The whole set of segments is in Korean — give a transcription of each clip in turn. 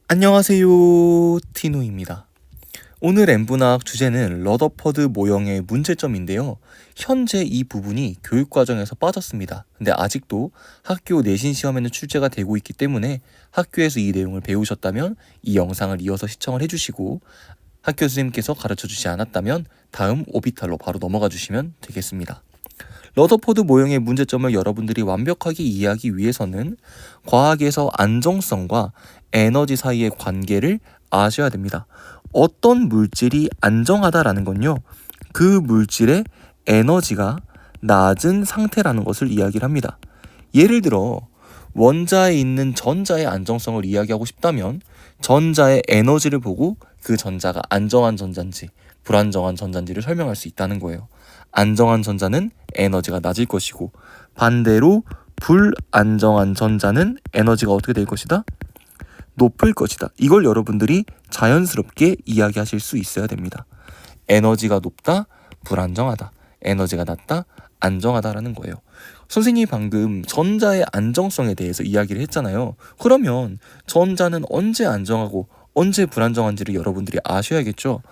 안녕하세요, 티노입니다. 오늘 N분학 주제는 러더퍼드 모형의 문제점인데요. 현재 이 부분이 교육과정에서 빠졌습니다. 근데 아직도 학교 내신 시험에는 출제가 되고 있기 때문에 학교에서 이 내용을 배우셨다면 이 영상을 이어서 시청을 해주시고, 학교 선생님께서 가르쳐주지 않았다면 다음 오비탈로 바로 넘어가 주시면 되겠습니다. 러더퍼드 모형의 문제점을 여러분들이 완벽하게 이해하기 위해서는 과학에서 안정성과 에너지 사이의 관계를 아셔야 됩니다. 어떤 물질이 안정하다라는 건요, 그 물질의 에너지가 낮은 상태라는 것을 이야기를 합니다. 예를 들어 원자에 있는 전자의 안정성을 이야기하고 싶다면 전자의 에너지를 보고 그 전자가 안정한 전자인지 불안정한 전자인지를 설명할 수 있다는 거예요. 안정한 전자는 에너지가 낮을 것이고, 반대로 불안정한 전자는 에너지가 어떻게 될 것이다? 높을 것이다. 이걸 여러분들이 자연스럽게 이야기하실 수 있어야 됩니다. 에너지가 높다, 불안정하다. 에너지가 낮다, 안정하다라는 거예요. 선생님이 방금 전자의 안정성에 대해서 이야기를 했잖아요. 그러면 전자는 언제 안정하고 언제 불안정한지를 여러분들이 아셔야겠죠.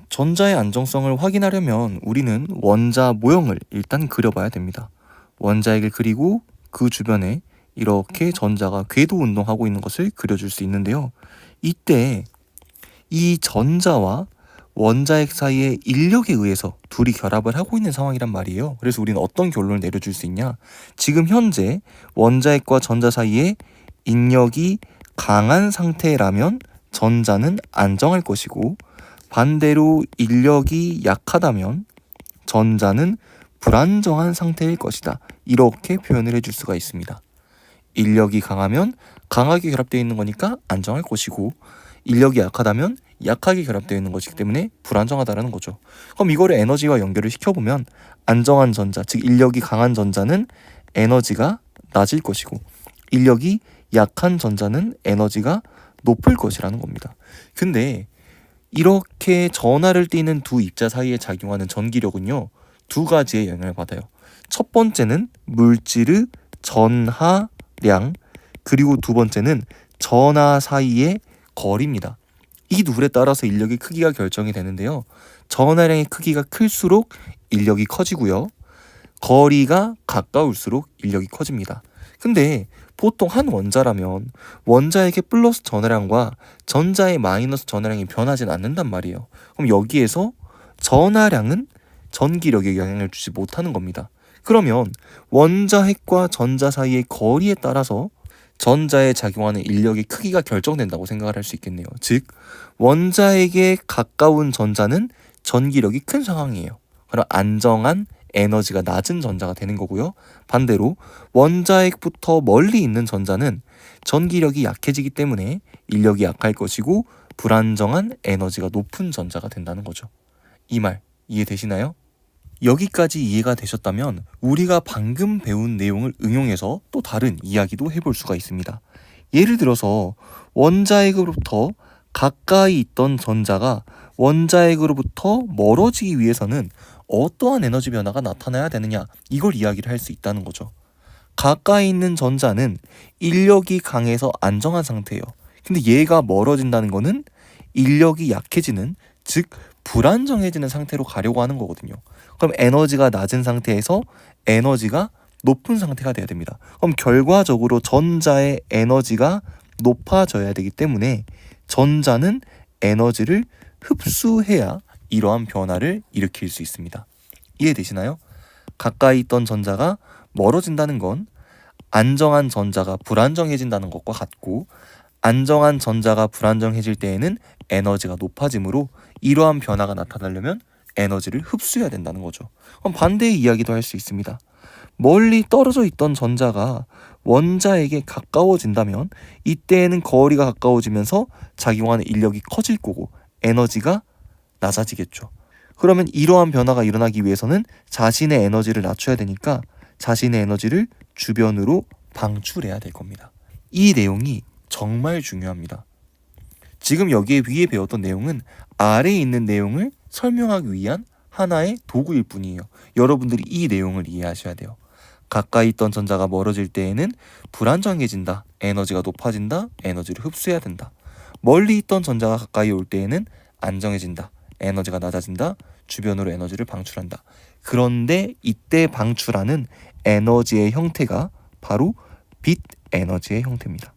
전자의 안정성을 확인하려면 우리는 원자 모형을 일단 그려봐야 됩니다. 원자핵을 그리고 그 주변에 이렇게 전자가 궤도 운동하고 있는 것을 그려줄 수 있는데요. 이때 이 전자와 원자핵 사이의 인력에 의해서 둘이 결합을 하고 있는 상황이란 말이에요. 그래서 우리는 어떤 결론을 내려줄 수 있냐? 지금 현재 원자핵과 전자 사이에 인력이 강한 상태라면 전자는 안정할 것이고, 반대로 인력이 약하다면 전자는 불안정한 상태일 것이다. 이렇게 표현을 해줄 수가 있습니다. 인력이 강하면 강하게 결합되어 있는 거니까 안정할 것이고, 인력이 약하다면 약하게 결합되어 있는 것이기 때문에 불안정하다라는 거죠. 그럼 이거를 에너지와 연결을 시켜보면 안정한 전자, 즉 인력이 강한 전자는 에너지가 낮을 것이고, 인력이 약한 전자는 에너지가 높을 것이라는 겁니다. 근데 이렇게 전하를 띠는 두 입자 사이에 작용하는 전기력은요, 두 가지의 영향을 받아요. 첫 번째는 물질의 전하량, 그리고 두 번째는 전하 사이의 거리입니다. 이 둘에 따라서 인력의 크기가 결정이 되는데요. 전하량의 크기가 클수록 인력이 커지고요. 거리가 가까울수록 인력이 커집니다. 근데 보통 한 원자라면 원자에게 플러스 전하량과 전자의 마이너스 전하량이 변하진 않는단 말이에요. 그럼 여기에서 전하량은 전기력에 영향을 주지 못하는 겁니다. 그러면 원자핵과 전자 사이의 거리에 따라서 전자에 작용하는 인력의 크기가 결정된다고 생각을 할 수 있겠네요. 즉, 원자에게 가까운 전자는 전기력이 큰 상황이에요. 그럼 안정한 에너지가 낮은 전자가 되는 거고요. 반대로 원자핵부터 멀리 있는 전자는 전기력이 약해지기 때문에 인력이 약할 것이고, 불안정한 에너지가 높은 전자가 된다는 거죠. 이 말 이해되시나요? 여기까지 이해가 되셨다면 우리가 방금 배운 내용을 응용해서 또 다른 이야기도 해볼 수가 있습니다. 예를 들어서 원자핵으로부터 가까이 있던 전자가 원자핵으로부터 멀어지기 위해서는 어떠한 에너지 변화가 나타나야 되느냐, 이걸 이야기를 할 수 있다는 거죠. 가까이 있는 전자는 인력이 강해서 안정한 상태예요. 근데 얘가 멀어진다는 거는 인력이 약해지는, 즉 불안정해지는 상태로 가려고 하는 거거든요. 그럼 에너지가 낮은 상태에서 에너지가 높은 상태가 돼야 됩니다. 그럼 결과적으로 전자의 에너지가 높아져야 되기 때문에 전자는 에너지를 흡수해야 이러한 변화를 일으킬 수 있습니다. 이해되시나요? 가까이 있던 전자가 멀어진다는 건 안정한 전자가 불안정해진다는 것과 같고, 안정한 전자가 불안정해질 때에는 에너지가 높아지므로 이러한 변화가 나타나려면 에너지를 흡수해야 된다는 거죠. 그럼 반대의 이야기도 할 수 있습니다. 멀리 떨어져 있던 전자가 원자에게 가까워진다면 이때에는 거리가 가까워지면서 작용하는 인력이 커질 거고 에너지가 낮아지겠죠. 그러면 이러한 변화가 일어나기 위해서는 자신의 에너지를 낮춰야 되니까 자신의 에너지를 주변으로 방출해야 될 겁니다. 이 내용이 정말 중요합니다. 지금 여기에 위에 배웠던 내용은 아래에 있는 내용을 설명하기 위한 하나의 도구일 뿐이에요. 여러분들이 이 내용을 이해하셔야 돼요. 가까이 있던 전자가 멀어질 때에는 불안정해진다, 에너지가 높아진다, 에너지를 흡수해야 된다. 멀리 있던 전자가 가까이 올 때에는 안정해진다. 에너지가 낮아진다. 주변으로 에너지를 방출한다. 그런데 이때 방출하는 에너지의 형태가 바로 빛 에너지의 형태입니다.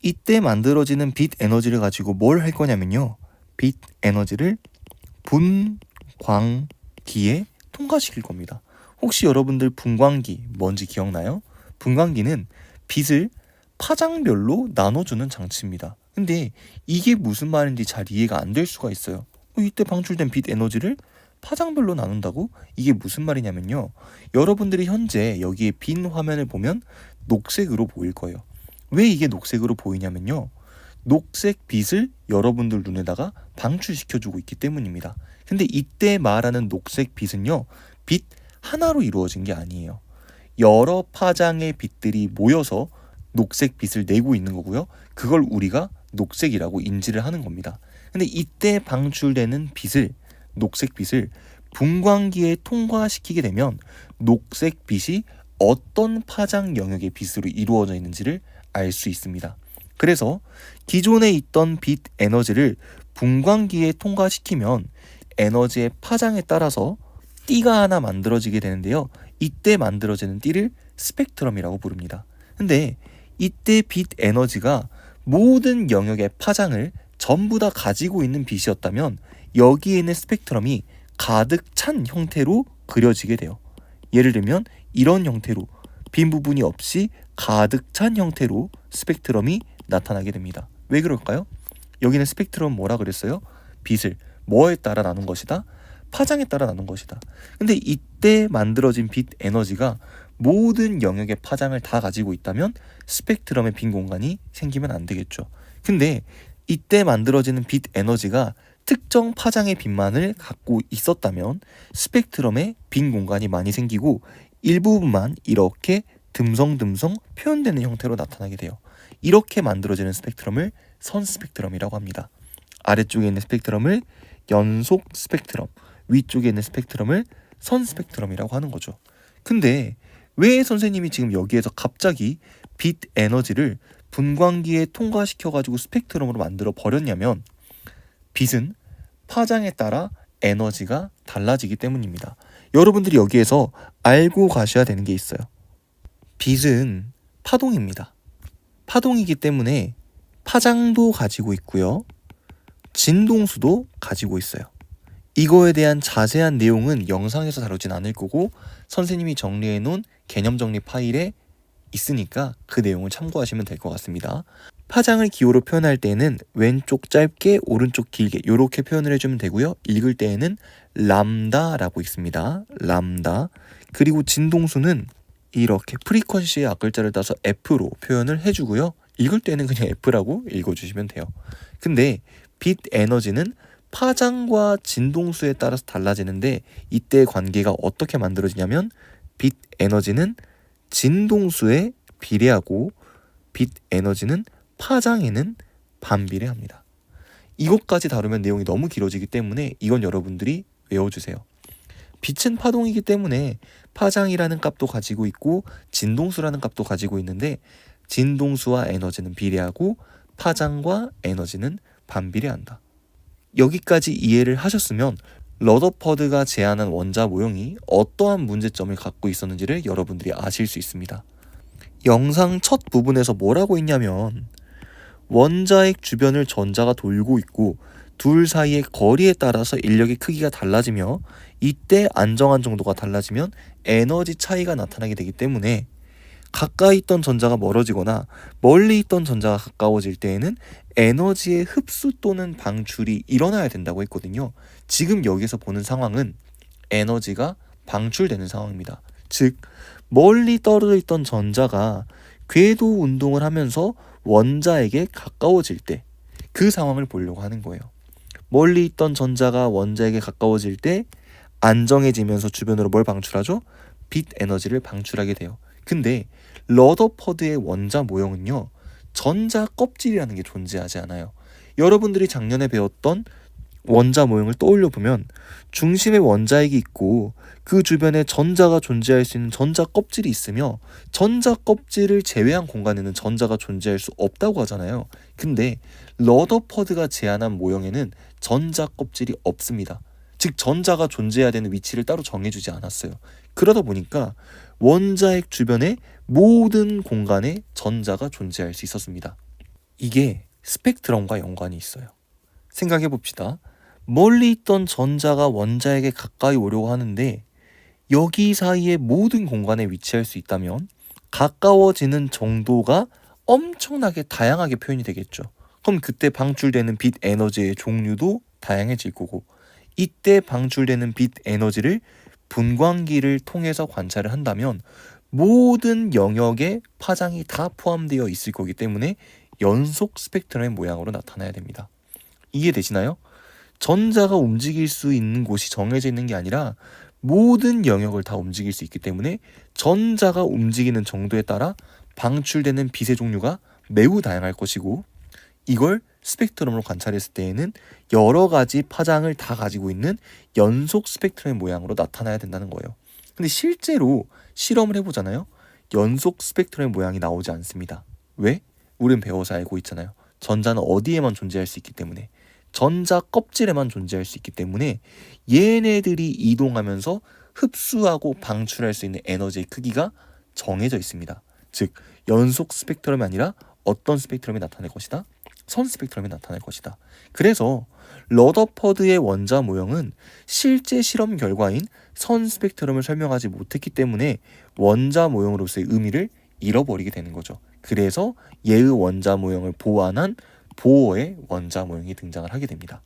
이때 만들어지는 빛 에너지를 가지고 뭘 할 거냐면요. 빛 에너지를 분광기에 통과시킬 겁니다. 혹시 여러분들 분광기 뭔지 기억나요? 분광기는 빛을 파장별로 나눠주는 장치입니다. 근데 이게 무슨 말인지 잘 이해가 안 될 수가 있어요. 이때 방출된 빛 에너지를 파장별로 나눈다고? 이게 무슨 말이냐면요. 여러분들이 현재 여기에 빈 화면을 보면 녹색으로 보일 거예요. 왜 이게 녹색으로 보이냐면요. 녹색 빛을 여러분들 눈에다가 방출시켜주고 있기 때문입니다. 근데 이때 말하는 녹색 빛은요. 빛 하나로 이루어진 게 아니에요. 여러 파장의 빛들이 모여서 녹색 빛을 내고 있는 거고요. 그걸 우리가 녹색이라고 인지를 하는 겁니다. 근데 이때 방출되는 빛을, 녹색 빛을 분광기에 통과시키게 되면 녹색 빛이 어떤 파장 영역의 빛으로 이루어져 있는지를 알 수 있습니다. 그래서 기존에 있던 빛 에너지를 분광기에 통과시키면 에너지의 파장에 따라서 띠가 하나 만들어지게 되는데요. 이때 만들어지는 띠를 스펙트럼이라고 부릅니다. 근데 이때 빛 에너지가 모든 영역의 파장을 전부 다 가지고 있는 빛이었다면 여기에 있는 스펙트럼이 가득 찬 형태로 그려지게 돼요. 예를 들면 이런 형태로 빈 부분이 없이 가득 찬 형태로 스펙트럼이 나타나게 됩니다. 왜 그럴까요? 여기는 스펙트럼 뭐라 그랬어요? 빛을 뭐에 따라 나눈 것이다? 파장에 따라 나눈 것이다. 근데 이때 만들어진 빛 에너지가 모든 영역의 파장을 다 가지고 있다면 스펙트럼의 빈 공간이 생기면 안 되겠죠. 근데 이때 만들어지는 빛 에너지가 특정 파장의 빛만을 갖고 있었다면 스펙트럼에 빈 공간이 많이 생기고 일부분만 이렇게 듬성듬성 표현되는 형태로 나타나게 돼요. 이렇게 만들어지는 스펙트럼을 선 스펙트럼이라고 합니다. 아래쪽에 있는 스펙트럼을 연속 스펙트럼, 위쪽에 있는 스펙트럼을 선 스펙트럼이라고 하는 거죠. 근데 왜 선생님이 지금 여기에서 갑자기 빛 에너지를 분광기에 통과시켜가지고 스펙트럼으로 만들어 버렸냐면 빛은 파장에 따라 에너지가 달라지기 때문입니다. 여러분들이 여기에서 알고 가셔야 되는 게 있어요. 빛은 파동입니다. 파동이기 때문에 파장도 가지고 있고요. 진동수도 가지고 있어요. 이거에 대한 자세한 내용은 영상에서 다루진 않을 거고 선생님이 정리해 놓은 개념 정리 파일에 있으니까 그 내용을 참고하시면 될 것 같습니다. 파장을 기호로 표현할 때에는 왼쪽 짧게 오른쪽 길게 이렇게 표현을 해주면 되고요. 읽을 때에는 람다라고 있습니다. 람다. 그리고 진동수는 이렇게 프리퀀시의 앞글자를 따서 F로 표현을 해주고요. 읽을 때는 그냥 F라고 읽어주시면 돼요. 근데 빛 에너지는 파장과 진동수에 따라서 달라지는데 이때 관계가 어떻게 만들어지냐면 빛 에너지는 진동수에 비례하고 빛 에너지는 파장에는 반비례합니다. 이것까지 다루면 내용이 너무 길어지기 때문에 이건 여러분들이 외워주세요. 빛은 파동이기 때문에 파장이라는 값도 가지고 있고 진동수라는 값도 가지고 있는데 진동수와 에너지는 비례하고 파장과 에너지는 반비례한다. 여기까지 이해를 하셨으면 러더퍼드가 제안한 원자 모형이 어떠한 문제점을 갖고 있었는지를 여러분들이 아실 수 있습니다. 영상 첫 부분에서 뭐라고 했냐면 원자핵 주변을 전자가 돌고 있고 둘 사이의 거리에 따라서 인력의 크기가 달라지며 이때 안정한 정도가 달라지면 에너지 차이가 나타나게 되기 때문에 가까이 있던 전자가 멀어지거나 멀리 있던 전자가 가까워질 때에는 에너지의 흡수 또는 방출이 일어나야 된다고 했거든요. 지금 여기서 보는 상황은 에너지가 방출되는 상황입니다. 즉 멀리 떨어져 있던 전자가 궤도 운동을 하면서 원자에게 가까워질 때 그 상황을 보려고 하는 거예요. 멀리 있던 전자가 원자에게 가까워질 때 안정해지면서 주변으로 뭘 방출하죠? 빛 에너지를 방출하게 돼요. 근데 러더퍼드의 원자 모형은요, 전자 껍질이라는 게 존재하지 않아요. 여러분들이 작년에 배웠던 원자 모형을 떠올려 보면 중심에 원자핵이 있고 그 주변에 전자가 존재할 수 있는 전자 껍질이 있으며 전자 껍질을 제외한 공간에는 전자가 존재할 수 없다고 하잖아요. 근데 러더퍼드가 제안한 모형에는 전자 껍질이 없습니다. 즉 전자가 존재해야 되는 위치를 따로 정해주지 않았어요. 그러다 보니까 원자핵 주변의 모든 공간에 전자가 존재할 수 있었습니다. 이게 스펙트럼과 연관이 있어요. 생각해 봅시다. 멀리 있던 전자가 원자에게 가까이 오려고 하는데 여기 사이의 모든 공간에 위치할 수 있다면 가까워지는 정도가 엄청나게 다양하게 표현이 되겠죠. 그럼 그때 방출되는 빛 에너지의 종류도 다양해질 거고, 이때 방출되는 빛 에너지를 분광기를 통해서 관찰을 한다면 모든 영역에 파장이 다 포함되어 있을 거기 때문에 연속 스펙트럼의 모양으로 나타나야 됩니다. 이해되시나요? 전자가 움직일 수 있는 곳이 정해져 있는 게 아니라 모든 영역을 다 움직일 수 있기 때문에 전자가 움직이는 정도에 따라 방출되는 빛의 종류가 매우 다양할 것이고, 이걸 스펙트럼으로 관찰했을 때에는 여러 가지 파장을 다 가지고 있는 연속 스펙트럼의 모양으로 나타나야 된다는 거예요. 근데 실제로 실험을 해보잖아요. 연속 스펙트럼의 모양이 나오지 않습니다. 왜? 우린 배워서 알고 있잖아요. 전자는 어디에만 존재할 수 있기 때문에, 전자 껍질에만 존재할 수 있기 때문에 얘네들이 이동하면서 흡수하고 방출할 수 있는 에너지의 크기가 정해져 있습니다. 즉 연속 스펙트럼이 아니라 어떤 스펙트럼이 나타날 것이다? 선 스펙트럼이 나타날 것이다. 그래서 러더퍼드의 원자 모형은 실제 실험 결과인 선 스펙트럼을 설명하지 못했기 때문에 원자 모형으로서의 의미를 잃어버리게 되는 거죠. 그래서 얘의 원자 모형을 보완한 보어의 원자 모형이 등장을 하게 됩니다.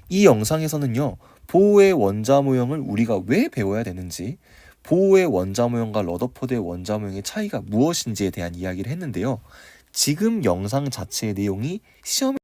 이 영상에서는요, 보어의 원자 모형을 우리가 왜 배워야 되는지, 보어의 원자 모형과 러더퍼드의 원자 모형의 차이가 무엇인지에 대한 이야기를 했는데요. 지금 영상 자체의 내용이 시험에